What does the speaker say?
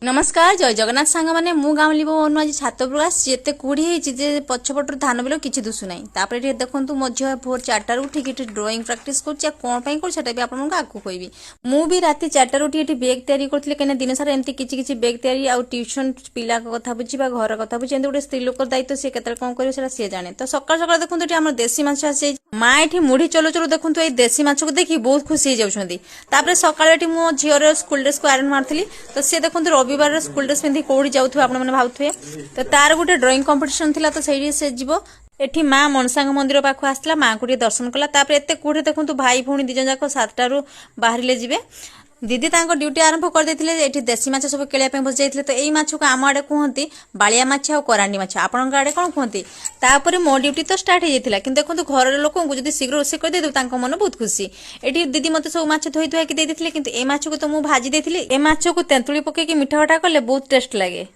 नमस्कार जय जगन्नाथ सांग मैंने गाँवली बो आज छात उपर आते कुड़ी पछपटर धान बिल किसी दुशु ना देखो मो झील भोर 4टार उठिक ड्रॉइंग प्राक्ट कौन कर आपको कहबी मुझे राति 4टार उठी बेग तैयारी करी कहीं दिन सारा एमती किसी बेग तैयारी आउ ट्यूशन पिला कथा बुझा घर कथा बुझे गोटे स्त्री लोक दायित्व सी के कौन कर सी जाने तो सकाल सकाल देखो आम देशी माछ आसी माँ ये मुढ़ी चलो चलो देखो ये देशी माछ को देखिए बहुत खुशी हो जाती सकाल मो झीर स्कूल ड्रेस को आयरन मार्ली तो सी देखो रविवार स्कूल ड्रेस पिंधि कौड़ी जाऊे आपने भावुए तो तार गोटे ड्रॉइंग कंपटीशन थिला तो सही से जीव एठी माँ मनसांग मंदिर पाख आसला माँ को दर्शन कला एत कौड़े देखो भाई भौणी दिज जाक 7टारू बाहर जी दीदी ड्यूटी आरंभ कर देते देशी माछ सब केलिया बस जाते तो यही माछ को आम आड़े कहते बालिया माछ आ करांडी माछ आपण आड़े कौन कहते तापर मो ड्यूटी तो स्टार्ट हो जाता कि देखो घर लोक जब शीघ्र रोषे कर दे मन बहुत खुशी ये दीदी मत सब माछ धोई धुआकी देते कि ए माछ को तो मुझे भाजी देती ए माछ को तेंतुली पकईकि मीठा फटा कले बहुत टेस्ट लगे।